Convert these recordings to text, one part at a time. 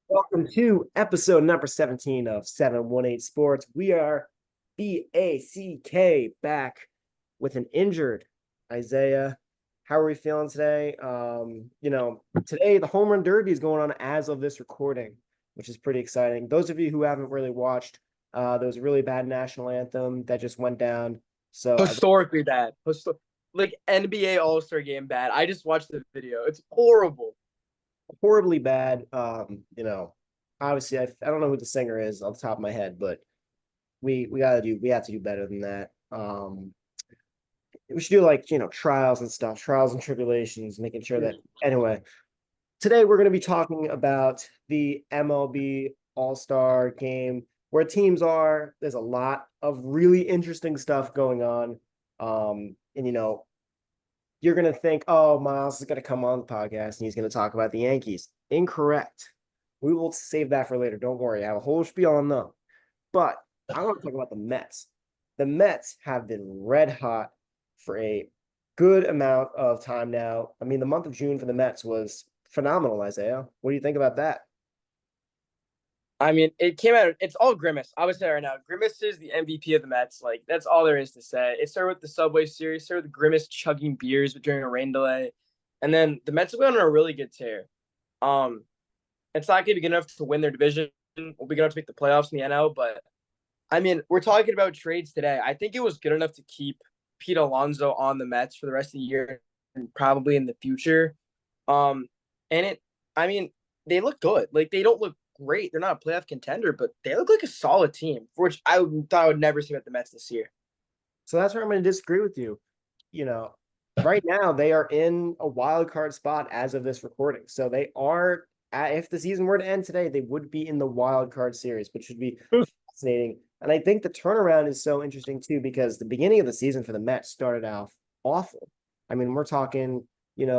Welcome to episode number 17 of 718 Sports. We are BACK back with an injured Isaiah. How are we feeling today? Today the home run derby is going on as of this recording, which is pretty exciting. Those of you who haven't really watched, there was a really bad national anthem that just went down. So I Historically bad. Like NBA All-Star game bad. I just watched the video. It's horrible. horribly bad. Obviously I don't know who the singer is off the top of my head, but we have to do better than that. We should do like trials and stuff, trials and tribulations, making sure that anyway. Today we're going to be talking about the MLB All-Star game, where teams are. There's a lot of really interesting stuff going on. And you're going to think, oh, Miles is going to come on the podcast and he's going to talk about the Yankees. Incorrect. We will save that for later. Don't worry. I have a whole spiel on them. But I want to talk about the Mets. The Mets have been red hot for a good amount of time now. I mean, the month of June for the Mets was phenomenal, Isaiah. What do you think about that? I mean, it came out. It's all Grimace. I would say right now, Grimace is the MVP of the Mets. Like that's all there is to say. It started with the Subway Series. Started with Grimace chugging beers during a rain delay, and then the Mets have gone on a really good tear. Um, it's not going to be good enough to win their division. We'll be good enough to make the playoffs in the NL, but I mean, we're talking about trades today. I think it was good enough to keep Pete Alonso on the Mets for the rest of the year and probably in the future. Um, and I mean, they look good. Like they don't look great. They're not a playoff contender, but they look like a solid team, for which thought I would never see at the Mets this year. So that's where I'm going to disagree with you. You know, right now they are in a wild card spot as of this recording. So they are, if the season were to end today, they would be in the wild card series, which should be fascinating. And I think the turnaround is so interesting too, because the beginning of the season for the Mets started off awful. I mean, we're talking, Yeah.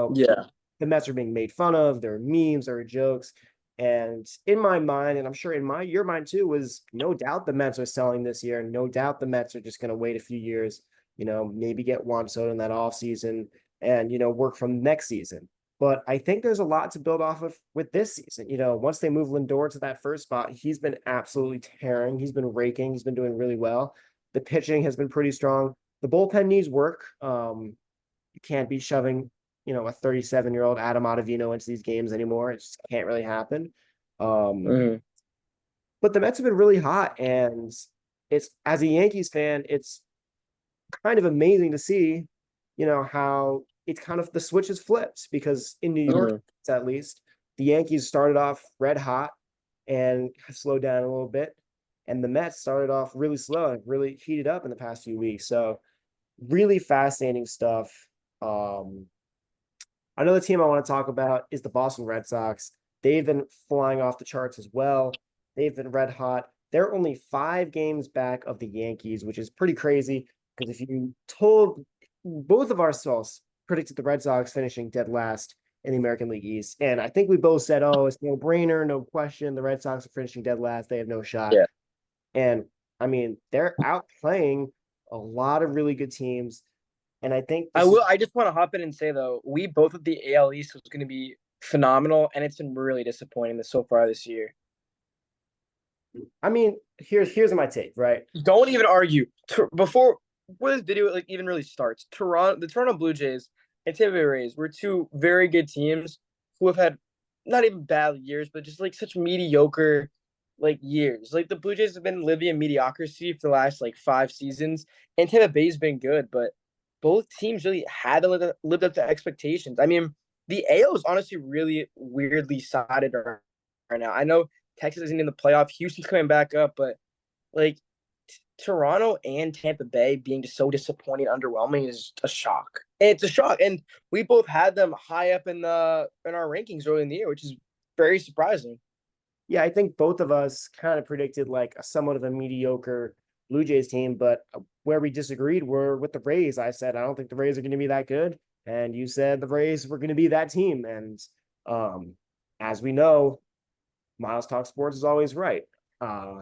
the Mets are being made fun of, there are memes, there are jokes. And in my mind, and I'm sure in your mind too, was no doubt the Mets are selling this year. No doubt the Mets are just going to wait a few years, maybe get Juan Soto in that offseason and, work from next season. But I think there's a lot to build off of with this season. Once they move Lindor to that first spot, he's been absolutely tearing. He's been raking. He's been doing really well. The pitching has been pretty strong. The bullpen needs work. You can't be shoving, a 37-year-old Adam Ottavino into these games anymore. It just can't really happen. Um, Mhm. but the Mets have been really hot, and it's as a Yankees fan, it's kind of amazing to see, how it's kind of the switch is flipped because in New York, Mhm. at least, the Yankees started off red hot and slowed down a little bit, and the Mets started off really slow and really heated up in the past few weeks. So really fascinating stuff. Um, Another team I want to talk about is the Boston Red Sox. They've been flying off the charts as well. They've been red hot. They're only 5 games back of the Yankees, which is pretty crazy because if you told both of ourselves predicted the Red Sox finishing dead last in the American League East, and I think we both said, "Oh, it's no brainer, no question. The Red Sox are finishing dead last. They have no shot." Yeah. And I mean, they're outplaying a lot of really good teams, and I think I this is will. I just want to hop in and say though, we both of the AL East was going to be phenomenal, and it's been really disappointing so far this year. I mean, here's my take, right? Don't even argue. Before this video like even really starts, the Toronto Blue Jays and Tampa Bay Rays were two very good teams who have had not even bad years, but just like such mediocre like years. Like the Blue Jays have been living in mediocrity for the last like 5 seasons, and Tampa Bay's been good, but both teams really hadn't lived up to expectations. I mean, the AL is honestly really weirdly sided right now. I know Texas isn't in the playoff. Houston's coming back up, but like Toronto and Tampa Bay being just so disappointing, underwhelming is a shock. And it's a shock, and we both had them high up in our rankings early in the year, which is very surprising. Yeah, I think both of us kind of predicted like a somewhat of a mediocre Blue Jays team, but where we disagreed were with the Rays. I said I don't think the Rays are going to be that good, and you said the Rays were going to be that team. And um, as we know, Miles Talk Sports is always right. Uh,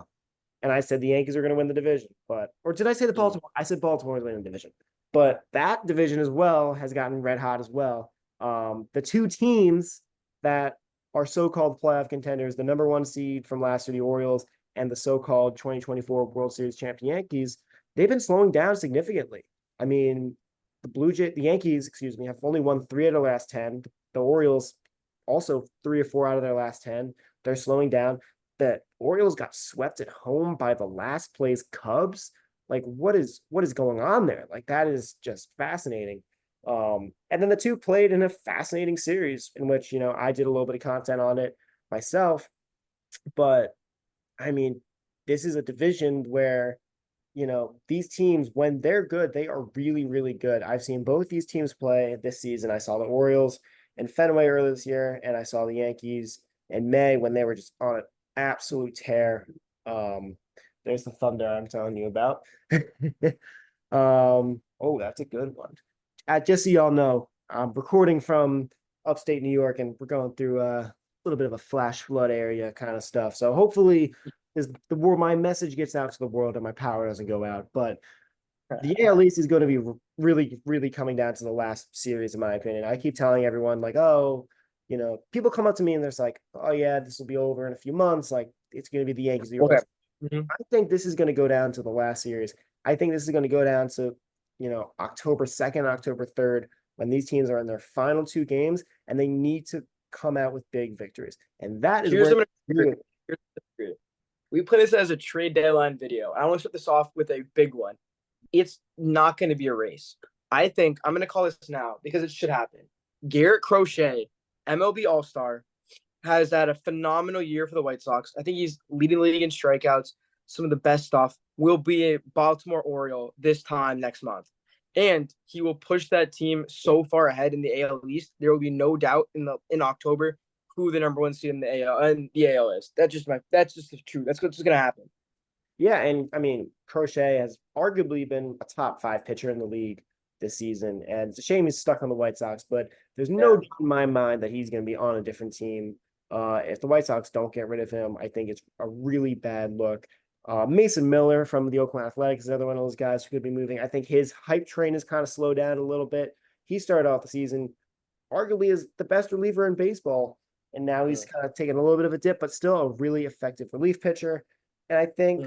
and I said the Yankees are going to win the division, or did I say the Mm. Baltimore? I said Baltimore is winning the division, but that division as well has gotten red hot as well. The two teams that our so-called playoff contenders, the number one seed from last year, the Orioles, and the so-called 2024 World Series champion Yankees, they've been slowing down significantly. I mean, the Yankees, excuse me, have only won 3 of their last 10. The Orioles also 3 or 4 out of their last 10. They're slowing down. The Orioles got swept at home by the last place Cubs. Like, what is going on there? Like, that is just fascinating. And then the two played in a fascinating series in which, I did a little bit of content on it myself. But I mean, this is a division where, these teams, when they're good, they are really, really good. I've seen both these teams play this season. I saw the Orioles in Fenway earlier this year, and I saw the Yankees in May when they were just on an absolute tear. There's the thunder I'm telling you about. Oh, that's a good one. Just so y'all know, I'm recording from upstate New York, and we're going through a little bit of a flash flood area kind of stuff. So hopefully, my message gets out to the world and my power doesn't go out. But the AL East is going to be really, really coming down to the last series, in my opinion. I keep telling everyone, like, oh, people come up to me and they're like, oh yeah, this will be over in a few months. Like, it's going to be the Yankees. Okay. Mm-hmm. I think this is going to go down to the last series. I think this is going to go down to, October 2nd, October 3rd, when these teams are in their final 2 games and they need to come out with big victories. And that is we put this as a trade deadline video. I want to start this off with a big one. It's not going to be a race. I think I'm going to call this now because it should happen. Garrett Crochet, MLB All-Star, has had a phenomenal year for the White Sox. I think he's leading the league in strikeouts, some of the best stuff. Will be a Baltimore Oriole this time next month. And he will push that team so far ahead in the AL East. There will be no doubt in October who the number one seed in the AL is. That's just the truth. That's what's gonna happen. Yeah, and I mean, Crochet has arguably been a top 5 pitcher in the league this season, and it's a shame he's stuck on the White Sox. But there's no doubt in my mind that he's going to be on a different team. If the White Sox don't get rid of him, I think it's a really bad look. Mason Miller from the Oakland Athletics is another one of those guys who could be moving. I think his hype train has kind of slowed down a little bit. He started off the season arguably as the best reliever in baseball, and now he's kind of taking a little bit of a dip, but still a really effective relief pitcher. And I think,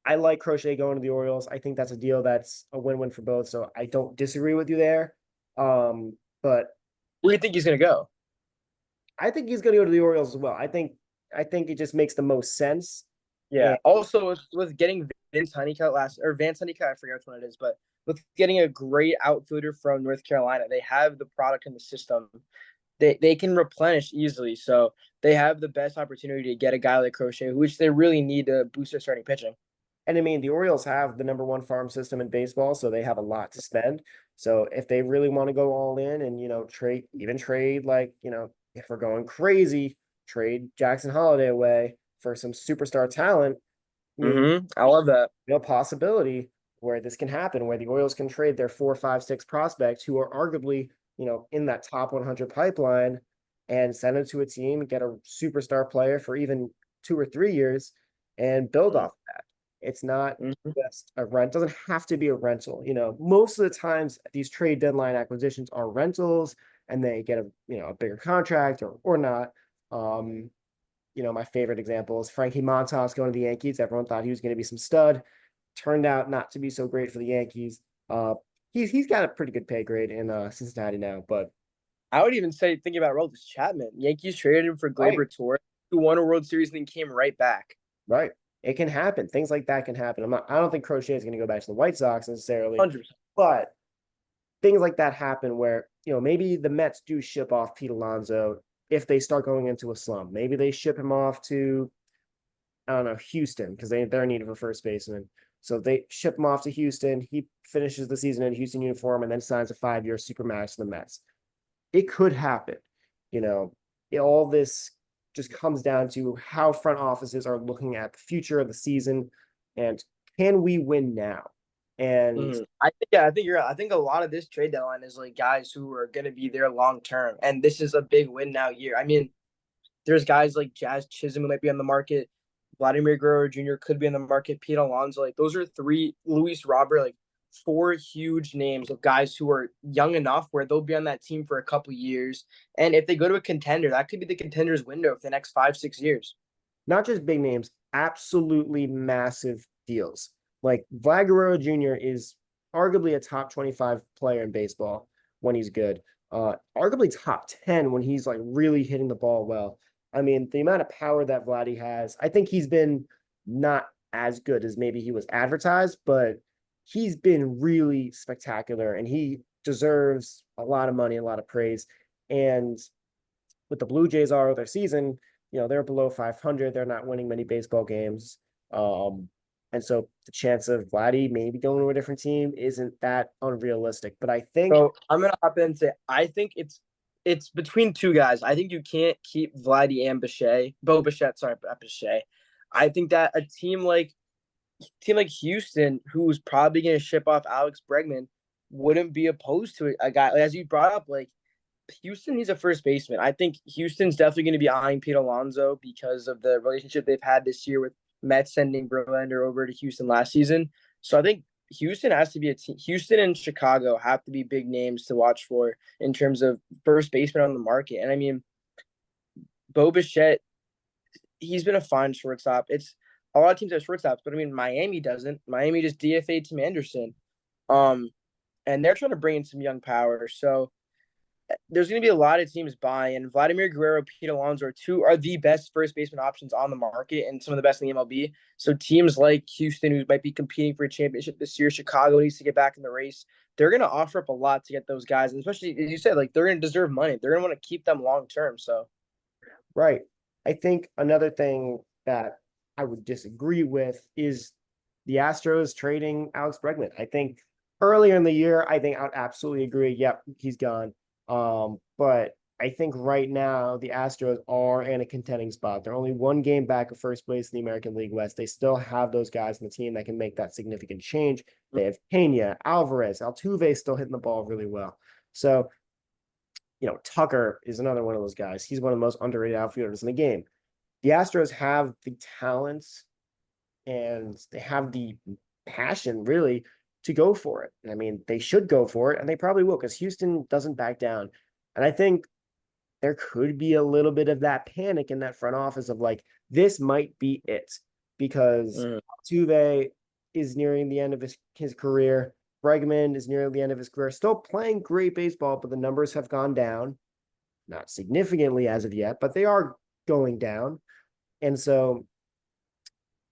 I like Crochet going to the Orioles. I think that's a deal that's a win-win for both. So I don't disagree with you there. But where do you think he's going to go? I think he's going to go to the Orioles as well. I think it just makes the most sense. Yeah. And also with getting Vance Honeycutt, I forget which one it is, but with getting a great outfielder from North Carolina, they have the product in the system. They can replenish easily. So they have the best opportunity to get a guy like Crochet, which they really need to boost their starting pitching. And I mean, the Orioles have the number 1 farm system in baseball, so they have a lot to spend. So if they really want to go all in and, trade like, if we're going crazy, trade Jackson Holiday away for some superstar talent. I love that. Real possibility where this can happen, where the Orioles can trade their 4, 5, 6 prospects who are arguably, in that top 100 pipeline and send them to a team, get a superstar player for even 2 or 3 years and build off of that. It's not just a rent. It doesn't have to be a rental. Most of the times these trade deadline acquisitions are rentals and they get a bigger contract or not. My favorite example is Frankie Montas going to the Yankees. Everyone thought he was going to be some stud. Turned out not to be so great for the Yankees. He's got a pretty good pay grade in Cincinnati now, but I would even say, thinking about Aroldis Chapman, Yankees traded him for Gleyber Torres, who won a World Series and then came right back. Right. It can happen. Things like that can happen. I don't think Crochet is going to go back to the White Sox necessarily, 100%. But things like that happen where, maybe the Mets do ship off Pete Alonso if they start going into a slump. Maybe they ship him off to, I don't know, Houston, because they're in need of a first baseman. So they ship him off to Houston. He finishes the season in a Houston uniform and then signs a 5-year supermax to the Mets. It could happen. All this just comes down to how front offices are looking at the future of the season and can we win now? And I think a lot of this trade deadline is like guys who are going to be there long term, and this is a big win now year. I mean, there's guys like Jazz Chisholm who might be on the market. Vladimir Guerrero Jr. could be in the market. Pete Alonso, like those are 3. Luis Robert, like four huge names of guys who are young enough where they'll be on that team for a couple years. And if they go to a contender, that could be the contender's window for the next 5, 6 years. Not just big names, absolutely massive deals. Like Vlad Guerrero Jr. is arguably a top 25 player in baseball when he's good. Arguably top 10 when he's like really hitting the ball well. I mean, the amount of power that Vladdy has, I think he's been not as good as maybe he was advertised, but he's been really spectacular and he deserves a lot of money, a lot of praise. And with the Blue Jays are their season, they're below 500. They're not winning many baseball games. And so the chance of Vladdy maybe going to a different team isn't that unrealistic. But I think So I'm gonna hop in and say I think it's between two guys. I think you can't keep Vladdy and Bo Bichette, sorry, not Bichette. I think that a team like Houston, who's probably going to ship off Alex Bregman, wouldn't be opposed to a guy as you brought up. Like Houston needs a first baseman. I think Houston's definitely going to be eyeing Pete Alonso because of the relationship they've had this year with Mets sending Verlander over to Houston last season. So I think Houston has to be a team. Houston and Chicago have to be big names to watch for in terms of first baseman on the market. And I mean, Bo Bichette, he's been a fine shortstop. It's a lot of teams have shortstops, but I mean, Miami doesn't. Miami just DFA'd Tim Anderson. And they're trying to bring in some young power. So there's going to be a lot of teams buying. And Vladimir Guerrero, Pete Alonso are the best first baseman options on the market and some of the best in the MLB. So teams like Houston, who might be competing for a championship this year, Chicago needs to get back in the race. They're going to offer up a lot to get those guys, and especially as you said, like they're going to deserve money. They're going to want to keep them long term. So, right. I think another thing that I would disagree with is the Astros trading Alex Bregman. I think earlier in the year, I think I would absolutely agree. Yep, he's gone. But I think right now the Astros are in a contending spot. They're only one game back of first place in the American League West. They still have those guys on the team that can make that significant change. They have Pena, Alvarez, Altuve still hitting the ball really well. So, Tucker is another one of those guys. He's one of the most underrated outfielders in the game. The Astros have the talents and they have the passion really to go for it. I mean, they should go for it and they probably will because Houston doesn't back down. And I think there could be a little bit of that panic in that front office of like, this might be it because Altuve is nearing the end of his career. Bregman is nearing the end of his career, still playing great baseball, but the numbers have gone down, not significantly as of yet, but they are going down. And so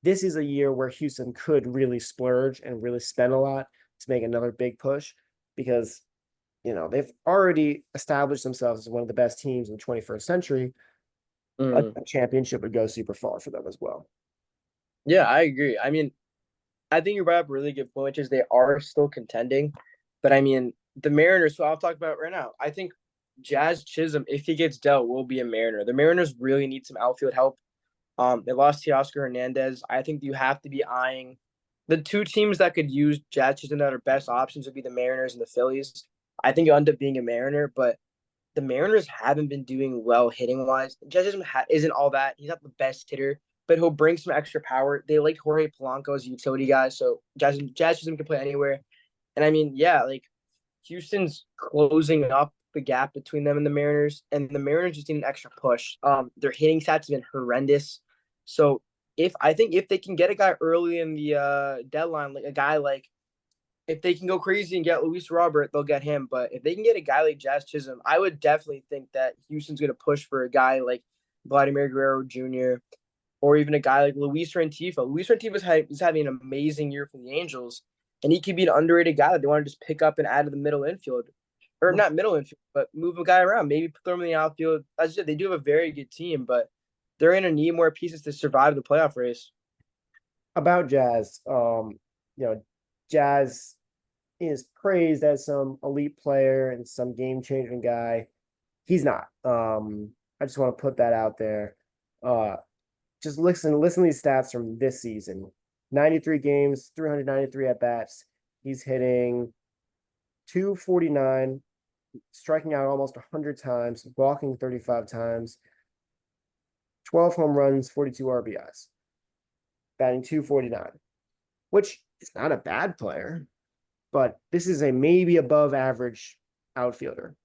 this is a year where Houston could really splurge and really spend a lot to make another big push because, they've already established themselves as one of the best teams in the 21st century. A championship would go super far for them as well. Yeah, I agree. I mean, I think you brought up a really good point, which is they are still contending. But I mean, the Mariners, who I'll talk about right now, I think Jazz Chisholm, if he gets dealt, will be a Mariner. The Mariners really need some outfield help. They lost Teoscar Hernandez. I think you have to be eyeing the two teams that could use Jazz Chisholm that are best options would be the Mariners and the Phillies. I think you'll end up being a Mariner, but the Mariners haven't been doing well hitting wise. Jazz Chisholm isn't all that. He's not the best hitter, but he'll bring some extra power. They like Jorge Polanco as a utility guy, so Jazz Chisholm can play anywhere. And I mean, yeah, like Houston's closing up the gap between them and the Mariners, and the Mariners just need an extra push. Their hitting stats have been horrendous. So if they can get a guy early in the deadline, like a guy like if they can go crazy and get Luis Robert, they'll get him. But if they can get a guy like Jazz Chisholm, I would definitely think that Houston's going to push for a guy like Vladimir Guerrero Jr. or even a guy like Luis Renteria. Luis Renteria is having an amazing year for the Angels, and he could be an underrated guy that they want to just pick up and add to the middle infield. Or not middle infield, but move a guy around. Maybe throw him in the outfield. As I said, they do have a very good team, but they're going to need more pieces to survive the playoff race. About Jazz, Jazz is praised as some elite player and some game-changing guy. He's not. I just want to put that out there. Just listen to these stats from this season. 93 games, 393 at-bats. He's hitting 249, striking out almost 100 times, walking 35 times, 12 home runs, 42 RBIs, batting 249, which is not a bad player, but this is a maybe above average outfielder.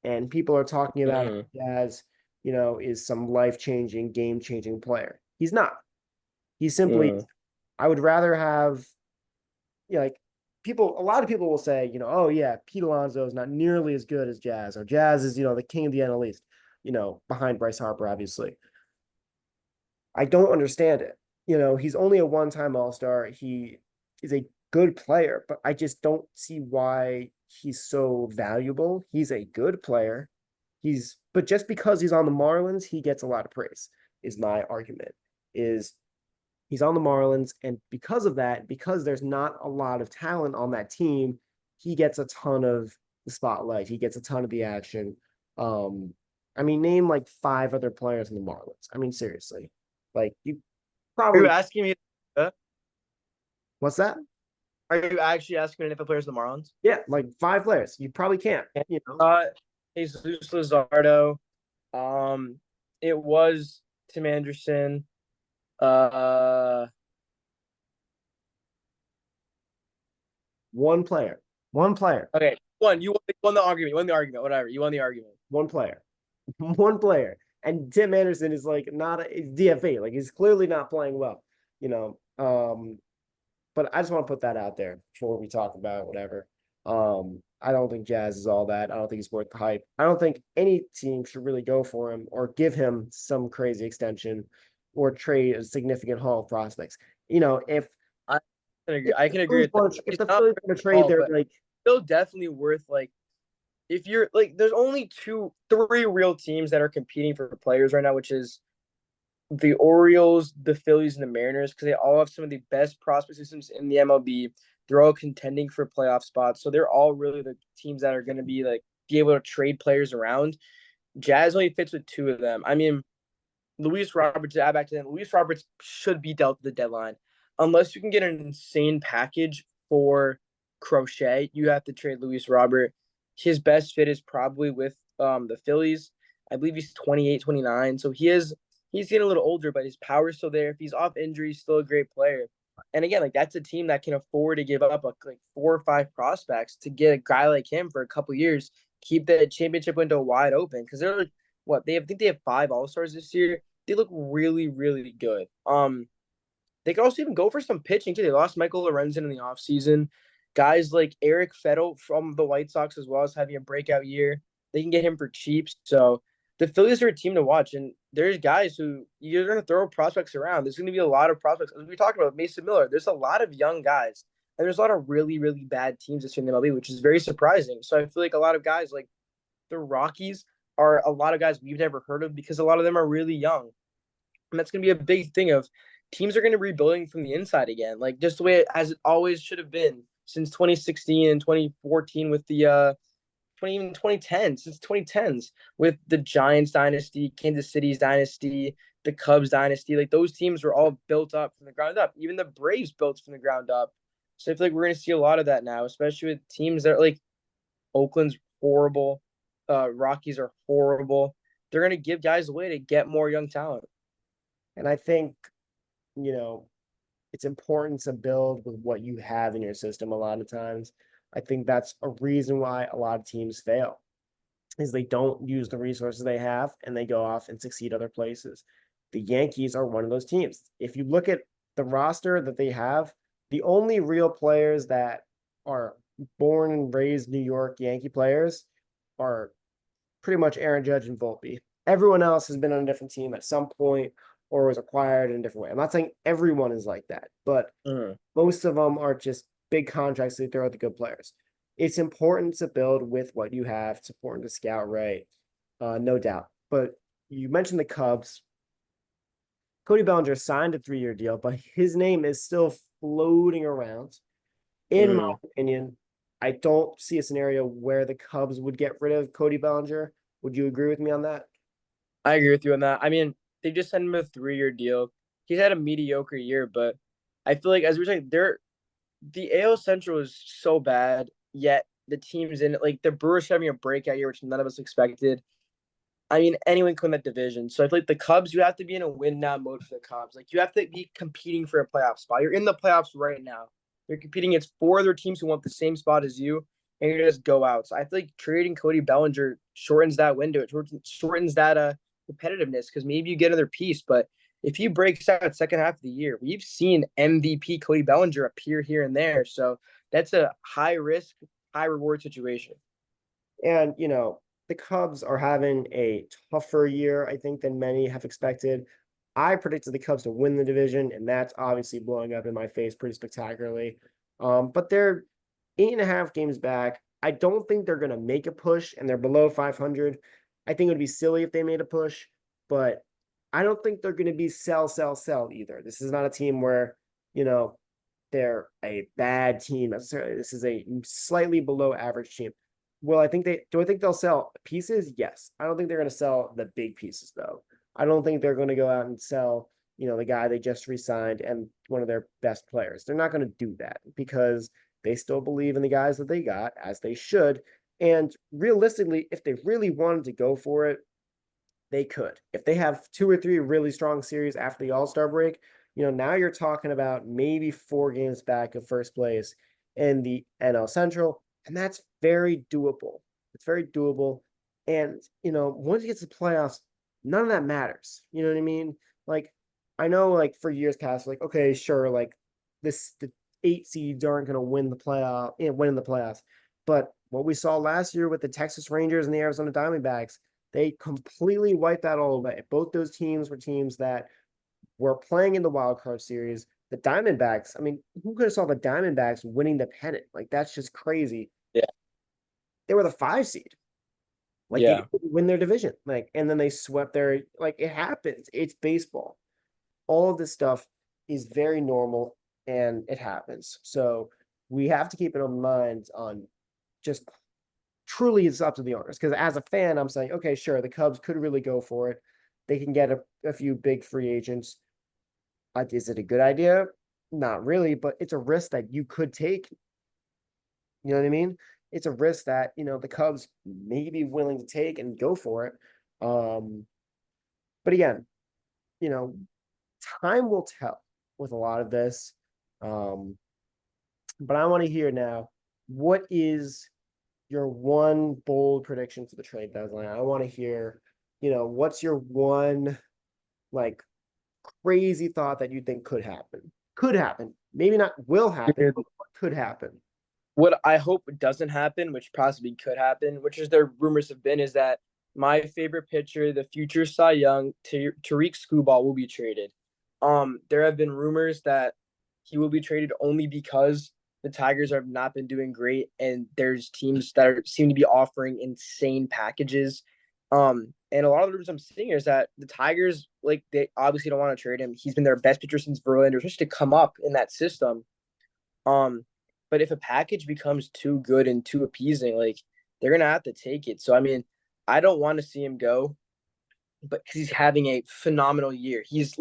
And people are talking about Mm, him as, is some life changing, game changing player. He's not. He's simply, mm. I would rather have, like a lot of people will say, oh yeah, Pete Alonso is not nearly as good as Jazz, or Jazz is, the king of the NL East, behind Bryce Harper, obviously. I don't understand it. He's only a one-time All-Star. He is a good player, but I just don't see why he's so valuable. He's a good player. But just because he's on the Marlins, he gets a lot of praise, is my argument. Is he's on the Marlins, and because of that, because there's not a lot of talent on that team, he gets a ton of the spotlight. He gets a ton of the action. I mean, name like five other players in the Marlins. I mean, seriously, like you Are you probably asking me? what's that? Are you actually asking me if the players of the Marlins? Yeah, like five players. You probably can't. Uh, Jesus Luzardo. Um, it was Tim Anderson. Uh, One player. One player. okay, you won the argument. You won the argument. Whatever. You won the argument. One player. One player. And Tim Anderson is like not it's DFA. Like he's clearly not playing well, you know. But I just want to put that out there before we talk about whatever. I don't think Jazz is all that. I don't think he's worth the hype. I don't think any team should really go for him or give him some crazy extension or trade a significant haul of prospects. If I can agree. if I the can agree Phillies with that. if It's the not Phillies are going to trade all, their but like still definitely worth like if you're like there's only three real teams that are competing for players right now, which is the Orioles, the Phillies, and the Mariners, because they all have some of the best prospect systems in the MLB. They're all contending for playoff spots, so they're all really the teams that are going to be able to trade players around. Jazz only fits with two of them. I mean, Luis Roberts, to add back to them, Luis Roberts should be dealt at the deadline. Unless you can get an insane package for Crochet, you have to trade Luis Robert. His best fit is probably with the Phillies. I believe he's 28, 29. So he's getting a little older, but his power's still there. If he's off injury, he's still a great player. And again, like that's a team that can afford to give up like 4 or 5 prospects to get a guy like him for a couple years, keep the championship window wide open. Because they're like, what I think they have 5 All-Stars this year. They look really, really good. They could also even go for some pitching too. They lost Michael Lorenzen in the offseason. Guys like Eric Fettel from the White Sox as well as having a breakout year. They can get him for cheap. So the Phillies are a team to watch. And there's guys who you're going to throw prospects around. There's going to be a lot of prospects. As we talked about Mason Miller, there's a lot of young guys. And there's a lot of really, really bad teams this year in the MLB, which is very surprising. So I feel like a lot of guys like the Rockies are a lot of guys we've never heard of because a lot of them are really young. And that's going to be a big thing of teams are going to be rebuilding from the inside again, like just the way as it always should have been since 2016 and 2014 with the 2010 since 2010s with the Giants dynasty, Kansas City's dynasty, the Cubs dynasty. Like those teams were all built up from the ground up. Even the Braves built from the ground up. So I feel like we're going to see a lot of that now, especially with teams that are like Oakland's horrible, Rockies are horrible. They're going to give guys away to get more young talent. and I think, you know, it's important to build with what you have in your system a lot of times. I think that's a reason why a lot of teams fail is they don't use the resources they have and they go off and succeed other places. The Yankees are one of those teams. If you look at the roster that they have, the only real players that are born and raised New York Yankee players are pretty much Aaron Judge and Volpe. Everyone else has been on a different team at some point or was acquired in a different way. I'm not saying everyone is like that, but most of them are just big contracts they throw at the good players. It's important to build with what you have. It's important to scout right, no doubt. But you mentioned the Cubs. Cody Bellinger signed a 3-year deal, but his name is still floating around. In my opinion, I don't see a scenario where the Cubs would get rid of Cody Bellinger. Would you agree with me on that? I agree with you on that. I mean, they just sent him a 3-year deal. He's had a mediocre year, but I feel like as we were saying, the AL Central is so bad, yet the teams in it, like the Brewers having a breakout year, which none of us expected. I mean, anyone can win that division. So I feel like the Cubs, you have to be in a win now mode for the Cubs. Like you have to be competing for a playoff spot. You're in the playoffs right now. You're competing against four other teams who want the same spot as you, and you just go out. So I feel like trading Cody Bellinger shortens that window. It shortens that competitiveness because maybe you get another piece. But if he breaks out second half of the year, we've seen MVP Cody Bellinger appear here and there. So that's a high risk, high reward situation. And, the Cubs are having a tougher year, I think, than many have expected. I predicted the Cubs to win the division, and that's obviously blowing up in my face pretty spectacularly. But they're 8.5 games back. I don't think they're going to make a push, and they're below 500. I think it would be silly if they made a push, but I don't think they're going to be sell, sell, sell either. This is not a team where, they're a bad team necessarily. This is a slightly below average team. Well, I think they'll sell pieces? Yes. I don't think they're going to sell the big pieces though. I don't think they're going to go out and sell, the guy they just re-signed and one of their best players. They're not going to do that because they still believe in the guys that they got, as they should. And realistically, if they really wanted to go for it, they could. If they have 2 or 3 really strong series after the All-Star break, now you're talking about maybe 4 games back of first place in the NL Central, and that's very doable. It's very doable. And, once you get to the playoffs, none of that matters. You know what I mean? Like, I know, like, for years past, like, okay, sure, like, the 8 seeds aren't going to win the playoffs. But what we saw last year with the Texas Rangers and the Arizona Diamondbacks, they completely wiped that all away. Both those teams were teams that were playing in the wild card series. The Diamondbacks, I mean, who could have saw the Diamondbacks winning the pennant? Like, that's just crazy. Yeah. They were the 5 seed. Like, they didn't win their division. Like, and then they swept it happens. It's baseball. All of this stuff is very normal and it happens. So we have to keep it in mind on just truly it's up to the owners. Because as a fan, I'm saying, okay, sure, the Cubs could really go for it. They can get a few big free agents. Is it a good idea? Not really, but it's a risk that you could take. You know what I mean? It's a risk that, the Cubs may be willing to take and go for it. But again, time will tell with a lot of this. But I want to hear now, what is your one bold prediction for the trade deadline? I want to hear, what's your one like crazy thought that you think could happen? Could happen. Maybe not will happen, but what could happen? What I hope doesn't happen, which possibly could happen, which is their rumors have been, is that my favorite pitcher, the future Cy Young, Tariq Skubal, will be traded. There have been rumors that he will be traded only because the Tigers have not been doing great, and there's teams that seem to be offering insane packages. And a lot of the rumors I'm seeing is that the Tigers, like, they obviously don't want to trade him. He's been their best pitcher since Verlander, especially to come up in that system. But if a package becomes too good and too appeasing, like, they're gonna have to take it. So I mean, I don't want to see him go, but because he's having a phenomenal year. He's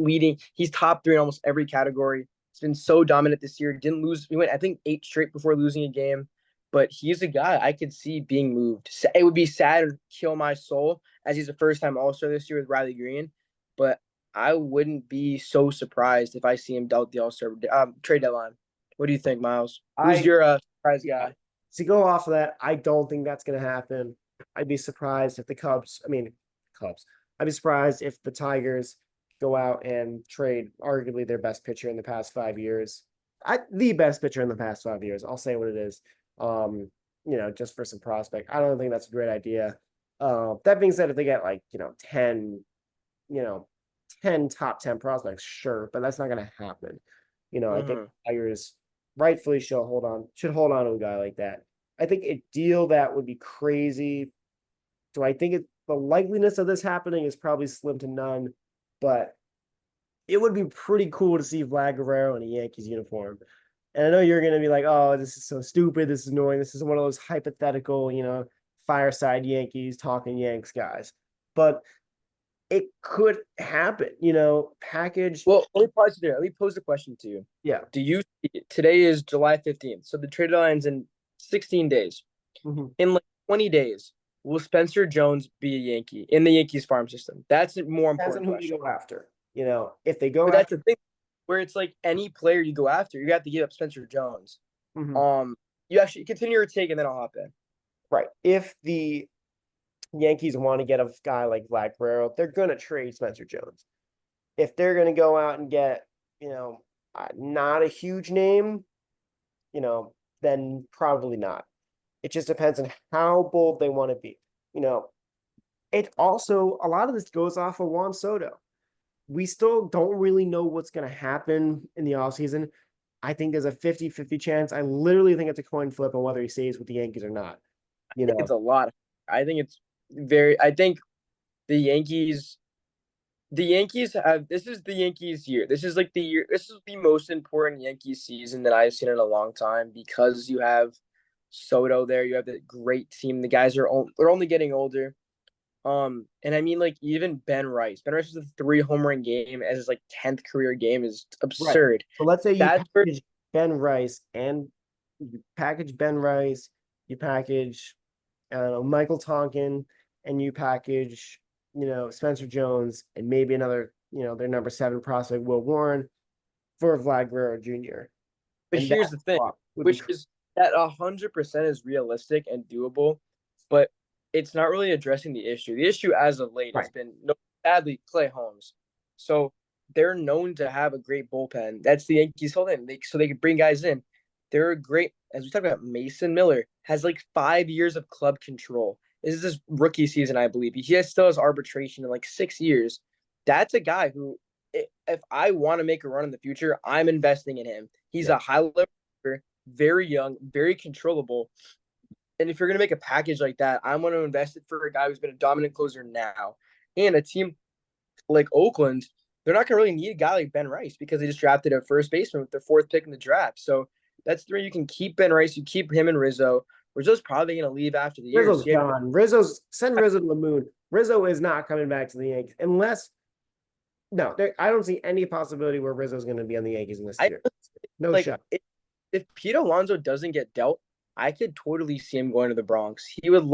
top 3 in almost every category. He's been so dominant this year. Didn't lose. He went, I think, 8 straight before losing a game. But he's a guy I could see being moved. It would be sad and kill my soul as he's a first-time All-Star this year with Riley Green. But I wouldn't be so surprised if I see him dealt the All-Star trade deadline. What do you think, Miles? Who's your surprise guy? To go off of that, I don't think that's going to happen. I'd be surprised if Cubs. I'd be surprised if the Tigers go out and trade arguably their best pitcher in the past 5 years. The best pitcher in the past 5 years. I'll say what it is. Just for some prospect. I don't think that's a great idea. That being said, if they get 10, 10 top 10 prospects, sure, but that's not going to happen. I think Tigers rightfully should hold on to a guy like that. I think a deal that would be crazy. Do I think the likeliness of this happening is probably slim to none, but it would be pretty cool to see Vlad Guerrero in a Yankees uniform. And I know you're going to be like, oh, this is so stupid. This is annoying. This is one of those hypothetical, fireside Yankees talking Yanks guys. But it could happen, package. Well, let me pause you there. Let me pose a question to you. Yeah. Today is July 15th. So the trade deadline's in 16 days. Mm-hmm. In 20 days, will Spencer Jones be a Yankee in the Yankees farm system? That's a more important question. Who you go after. If they go but that's the thing. where it's like any player you go after, you have to give up Spencer Jones. Mhm. Um, you actually continue your take, and then I'll hop in. Right. If the Yankees want to get a guy like Vlad Guerrero, they're going to trade Spencer Jones. If they're going to go out and get, not a huge name, then probably not. It just depends on how bold they want to be. You know, it also, a lot of this goes off of Juan Soto. We still don't really know what's going to happen in the offseason. I think there's a 50-50 chance. I literally think it's a coin flip on whether he stays with the Yankees or not. I think it's a lot. I think it's very. I think the Yankees. The Yankees have. This is the Yankees' year. This is like the year. This is the most important Yankees season that I've seen in a long time because you have Soto there. You have the great team. The guys they're only getting older. And I mean, like even Ben Rice. Ben Rice was a 3 home run game as his like 10th career game is Right. absurd. So let's say That's where Ben Rice and you package Ben Rice, you package Michael Tonkin, and you package, Spencer Jones and maybe another, their number 7 prospect, Will Warren, for Vlad Guerrero Jr. But And that here's the thing, swap would be which is that 100% is realistic and doable, but it's not really addressing the issue. The issue as of late has right. been no sadly Clay Holmes. So they're known to have a great bullpen. That's the Yankees' whole thing. So they could bring guys in. They're a great, as we talk about, Mason Miller has like 5 years of club control. This is his rookie season, I believe. Still has arbitration in like 6 years. That's a guy who, if I want to make a run in the future, I'm investing in him. He's Yeah. a high level, very young, very controllable. And if you're going to make a package like that, I want to invest it for a guy who's been a dominant closer now. And a team like Oakland, they're not going to really need a guy like Ben Rice because they just drafted a first baseman with their 4th pick in the draft. So that's three. You can keep Ben Rice, you keep him and Rizzo. Rizzo's probably going to leave after the year. Rizzo's gone. Send Rizzo to the moon. Rizzo is not coming back to the Yankees unless no, I don't see any possibility where Rizzo's going to be on the Yankees in this year. No like shot. if Pete Alonso doesn't get dealt, I could totally see him going to the Bronx. He would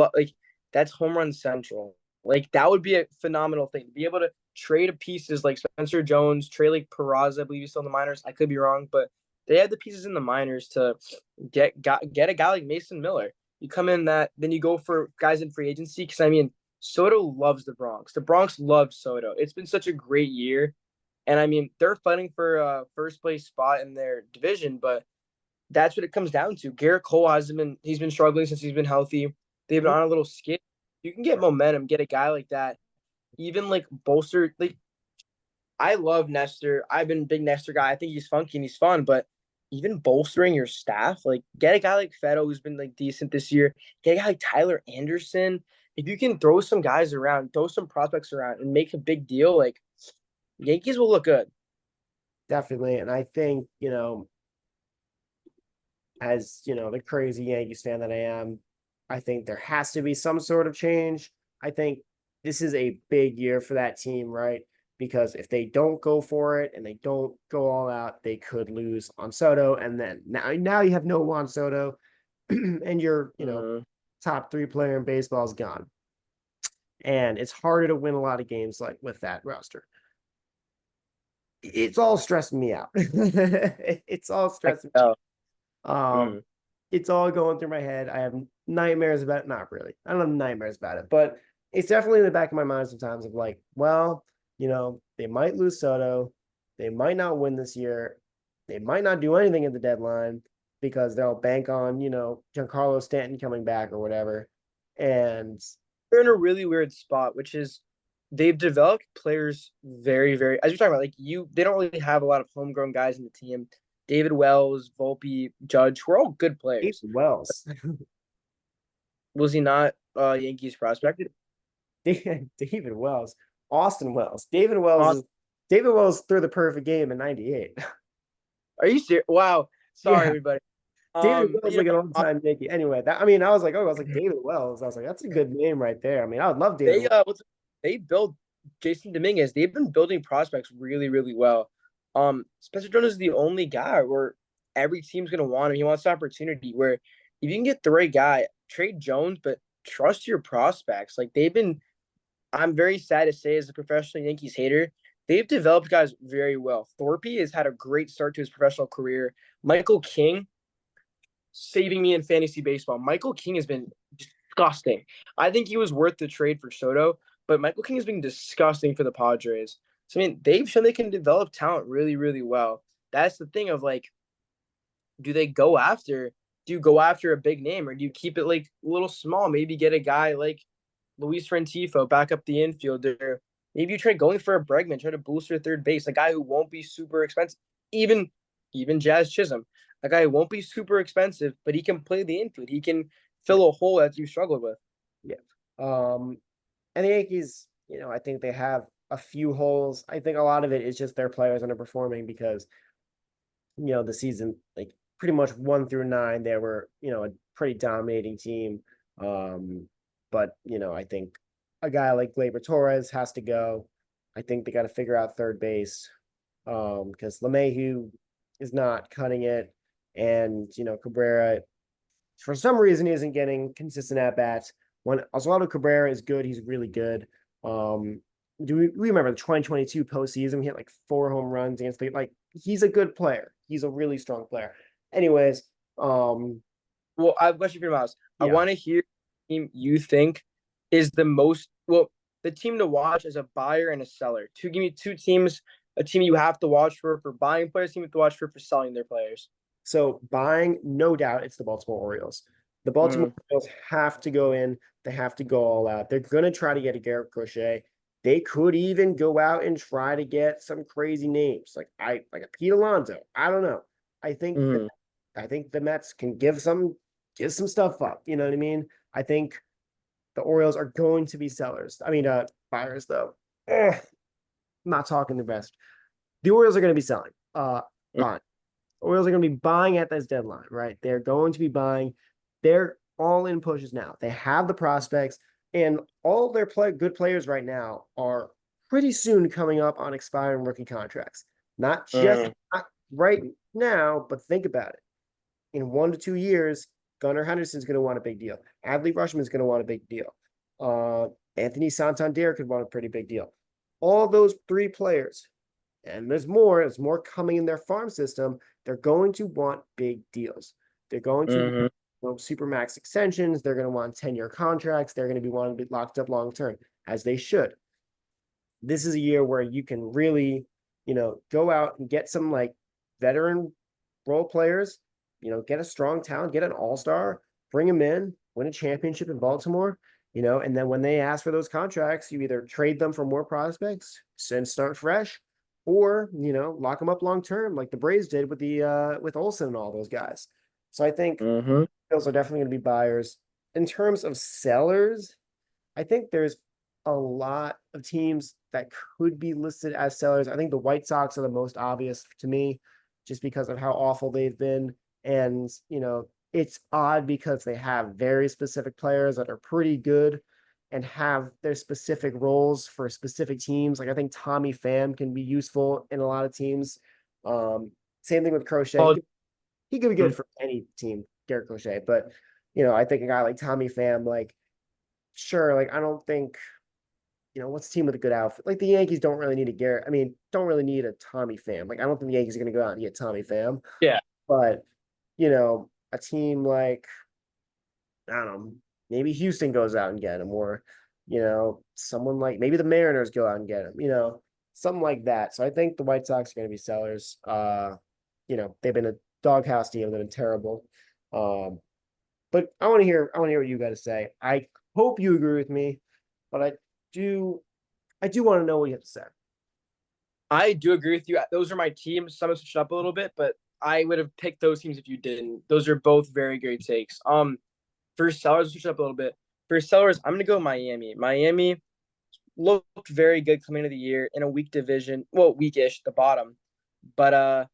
that's home run central. Like that would be a phenomenal thing to be able to trade pieces like Spencer Jones, trade like Peraza, I believe he's still in the minors. I could be wrong, but they had the pieces in the minors to get a guy like Mason Miller. You come in that, then you go for guys in free agency because I mean Soto loves the Bronx. The Bronx loves Soto. It's been such a great year, and I mean they're fighting for a first place spot in their division, but that's what it comes down to. Garrett Cole he's been struggling since he's been healthy. They've been on a little skid. You can get momentum, get a guy like that, even like bolster. Like I love Nestor. I've been a big Nestor guy. I think he's funky and he's fun, but even bolstering your staff, like get a guy like Fetto who's been like decent this year. Get a guy like Tyler Anderson. If you can throw some guys around, throw some prospects around, and make a big deal, like Yankees will look good. Definitely. And I think, as the crazy Yankees fan that I am, I think there has to be some sort of change. I think this is a big year for that team, right? Because if they don't go for it and they don't go all out, they could lose on Soto. And then now you have no Juan Soto, and your top 3 player in baseball is gone. And it's harder to win a lot of games like with that roster. It's all stressing me out. It's all stressing me out. Mm. It's all going through my head. I have nightmares about it. Not really. I don't have nightmares about it, but it's definitely in the back of my mind sometimes of like, well, they might lose Soto. They might not win this year. They might not do anything at the deadline because they'll bank on, Giancarlo Stanton coming back or whatever. And they're in a really weird spot, which is they've developed players very, very as you're talking about, like they don't really have a lot of homegrown guys in the team. David Wells, Volpe, Judge, who are all good players. Wells. Was he not Yankees prospect? David Wells. Austin Wells. David Wells threw the perfect game in '98. Are you serious? Wow. Sorry, Yeah. everybody. David Wells like an all-time Yankee. Anyway, I was like David Wells. I was like, that's a good name right there. I mean, I would love David. They built Jason Dominguez. They've been building prospects really, really well. Spencer Jones is the only guy where every team's gonna want him. He wants the opportunity. Where if you can get the right guy, trade Jones, but trust your prospects. Like they've been. I'm very sad to say, as a professional Yankees hater, they've developed guys very well. Thorpe has had a great start to his professional career. Michael King saving me in fantasy baseball. Michael King has been disgusting. I think he was worth the trade for Soto, but Michael King has been disgusting for the Padres. So I mean, they've shown they can develop talent really, really well. That's the thing of like, do they go after? Do you go after a big name, or do you keep it like a little small? Maybe get a guy like Luis Rentifo back up the infield, or maybe you try going for a Bregman, try to boost your third base, a guy who won't be super expensive. Even Jazz Chisholm, a guy who won't be super expensive, but he can play the infield. He can Yeah. fill a hole that you struggled with. Yeah. And the Yankees, I think they have a few holes. I think a lot of it is just their players underperforming because, the season, like pretty much 1 through 9, they were, a pretty dominating team. But, I think a guy like Gleyber Torres has to go. I think they got to figure out third base because LeMahieu is not cutting it. And, Cabrera, for some reason, isn't getting consistent at bats. When Oswaldo Cabrera is good, he's really good. We remember the 2022 postseason? He hit like 4 home runs against he's a good player. He's a really strong player. Anyways, Well, I have a question for you, Miles. I yeah. want to hear the team you think is the most the team to watch as a buyer and a seller. Give me two teams, a team you have to watch for buying players, a team you have to watch for selling their players. So buying, no doubt, it's the Baltimore Orioles. The Baltimore Mm. Orioles have to go in. They have to go all out. They're going to try to get a Garrett Crochet. They could even go out and try to get some crazy names like a Pete Alonso. I don't know. I think that Mm. I think the Mets can give some stuff up. You know what I mean? I think the Orioles are going to be sellers. I mean, buyers though. I'm not talking the best. The Orioles are going to be selling. Buying. Orioles are going to be buying at this deadline, right? They're going to be buying. They're all in pushes now. They have the prospects, and all their good players right now are pretty soon coming up on expiring rookie contracts. Mm. Not right now, but think about it. In 1 to 2 years, Gunnar Henderson's going to want a big deal. Adley Rutschman's going to want a big deal. Anthony Santander could want a pretty big deal. All those 3 players, and there's more coming in their farm system. They're going to want big deals. They're going to Mm-hmm. want super max extensions. They're going to want 10-year contracts. They're going to be wanting to be locked up long term, as they should. This is a year where you can really, go out and get some like veteran role players, get a strong talent, get an all-star, bring them in, win a championship in Baltimore, and then when they ask for those contracts, you either trade them for more prospects and start fresh, or lock them up long term, like the Braves did with Olsen and all those guys. So I think Mm-hmm. those are definitely going to be buyers. In terms of sellers, I think there's a lot of teams that could be listed as sellers. I think the White Sox are the most obvious to me, just because of how awful they've been. And, it's odd because they have very specific players that are pretty good and have their specific roles for specific teams. Like I think Tommy Pham can be useful in a lot of teams. Same thing with Crochet. Well, He could be good for any team, Garrett Crochet. But, I think a guy like Tommy Pham, like, sure, like I don't think what's a team with a good outfit? Like the Yankees don't really need a Garrett. I mean, don't really need a Tommy Pham. Like I don't think the Yankees are going to go out and get Tommy Pham. yeah. But a team like I don't know, maybe Houston goes out and get him, or someone like maybe the Mariners go out and get him. Something like that. So I think the White Sox are going to be sellers. They've been a doghouse team. They've been terrible. But I want to hear what you got to say. I hope you agree with me, but do I do want to know what you have to say. I do agree with you. Those are my teams. Some have switched up a little bit, but I would have picked those teams if you didn't. Those are both very great takes. For sellers, switch up a little bit. For sellers, I'm gonna go Miami. Miami looked very good coming into the year in a weak division. Well, weakish, the bottom. But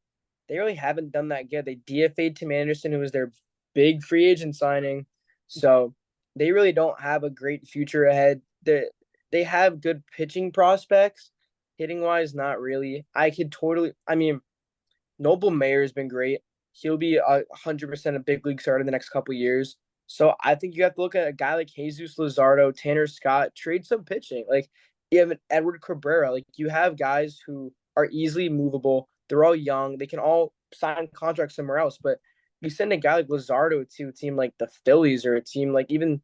they really haven't done that good. They DFA'd Tim Anderson, who was their big free agent signing. So they really don't have a great future ahead. They have good pitching prospects. Hitting wise, not really. I mean, Noble Mayer has been great. He'll be 100% a big league starter in the next couple years. So I think you have to look at a guy like Jesus Luzardo, Tanner Scott, trade some pitching. Like You have an Edward Cabrera. Like you have guys who are easily movable. They're all young. They can all sign contracts somewhere else. But you send a guy like Lazardo to a team like the Phillies or a team like even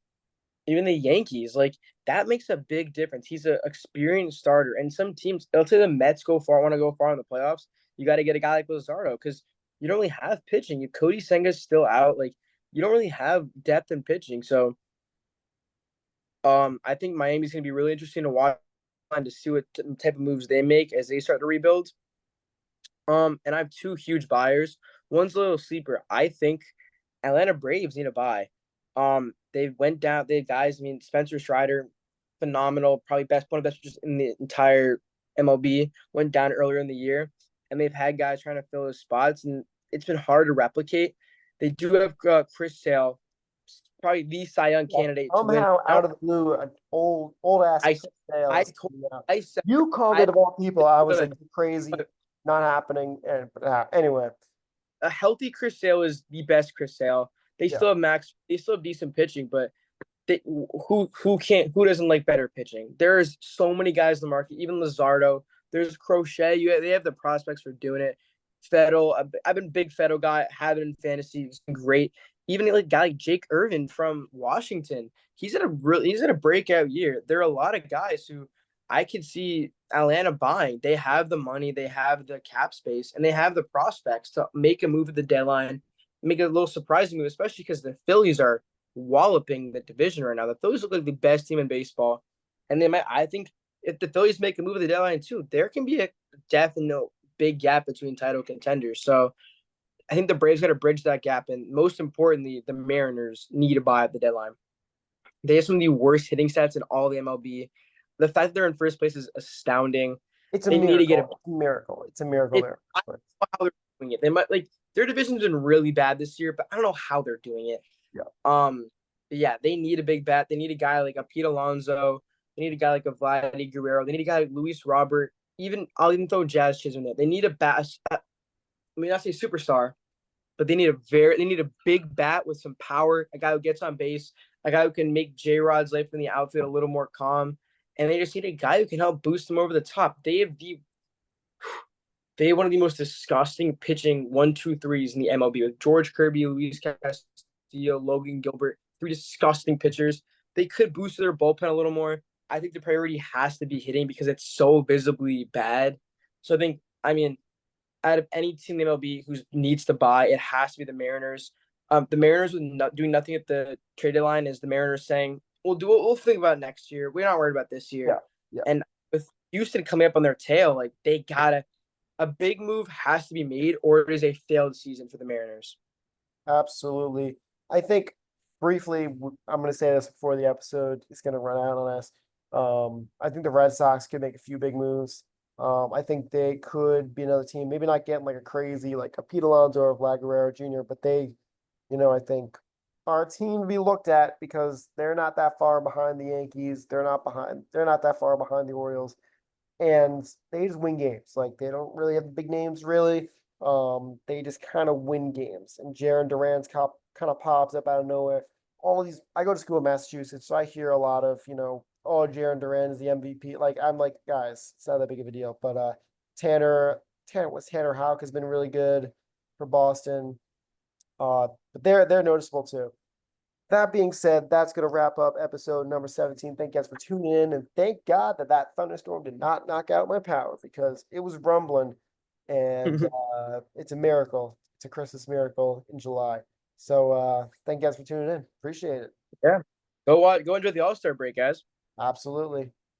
the Yankees, like that makes a big difference. He's an experienced starter, and some teams, let's say the Mets want to go far in the playoffs. You got to get a guy like Lazardo because you don't really have pitching. You Cody Senga's still out, like you don't really have depth in pitching. So, I think Miami's gonna be really interesting to watch to see what type of moves they make as they start to rebuild. And I have two huge buyers. One's a little sleeper. I think Atlanta Braves need a buy. They went down. They guys. I mean, Spencer Strider, phenomenal, probably one of the best just in the entire MLB. Went down earlier in the year, and they've had guys trying to fill those spots, and it's been hard to replicate. They do have Chris Sale, probably the Cy Young Yeah, candidate to win. somehow out of the blue, an old ass I Chris I Sales. told Yeah. I said You called I it of all people. I was like good, crazy, but not happening. And anyway, a healthy Chris Sale is the best Chris Sale. They yeah, still have max. They still have decent pitching, but who doesn't like better pitching? There's so many guys in the market. Even Lazardo. There's Crochet. They have the prospects for doing it. Fettel. I've been a big Fettel guy. Have it in fantasy. It's been great. Even like a guy like Jake Irvin from Washington. He's in a breakout year. There are a lot of guys who I could see Atlanta buying. They have the money. They have the cap space, and they have the prospects to make a move at the deadline, make it a little surprising move, especially because the Phillies are walloping the division right now. The Phillies look like the best team in baseball, and they might. I think if the Phillies make a move at the deadline too, there can be a definite big gap between title contenders. So I think the Braves got to bridge that gap, and most importantly, the Mariners need to buy at the deadline. They have some of the worst hitting stats in all the MLB. The fact that they're in first place is astounding. it's a They need to get miracle. It's a miracle. It's a miracle it. there. I don't know how they're doing it. They might like their division's been really bad this year, but I don't know how they're doing it. Yeah, Yeah, they need a big bat. They need a guy like a Pete Alonso. They need a guy like a Vladdy Guerrero. They need a guy like Luis Robert. I'll even throw Jazz Chisholm there. They need a bat. I mean, not say superstar, but they need a big bat with some power. A guy who gets on base. A guy who can make J Rod's life in the outfield a little more calm. And they just need a guy who can help boost them over the top. They have one of the most disgusting pitching 1-2-3s in the MLB with George Kirby, Luis Castillo, Logan Gilbert, three disgusting pitchers. They could boost their bullpen a little more. I think the priority has to be hitting because it's so visibly bad. So I mean, out of any team in the MLB who needs to buy, it has to be the Mariners. The Mariners doing nothing at the trade deadline is the Mariners saying, we'll think about next year. We're not worried about this yeah, year. yeah. And with Houston coming up on their tail, like a big move has to be made, or it is a failed season for the Mariners. Absolutely. I think briefly, I'm going to say this before the episode is going to run out on us. I think the Red Sox could make a few big moves. I think they could be another team, maybe not getting like a crazy, like a Pete Alonso or Vlad Guerrero Jr., but I think are a team to be looked at because they're not that far behind the Yankees. They're not that far behind the Orioles. And they just win games. Like they don't really have big names really. They just kind of win games. And Jaron Duran's kind of pops up out of nowhere. All these I go to school in Massachusetts, so I hear a lot of, oh, Jaron Duran is the MVP. Like I'm like, guys, it's not that big of a deal. But Tanner Houck has been really good for Boston. But they're noticeable too. That being said, that's going to wrap up episode number 17. Thank you guys for tuning in. And thank God that thunderstorm did not knock out my power because it was rumbling. And it's a miracle. It's a Christmas miracle in July. So thank you guys for tuning in. Appreciate it. Yeah. Go enjoy the All-Star break, guys. Absolutely.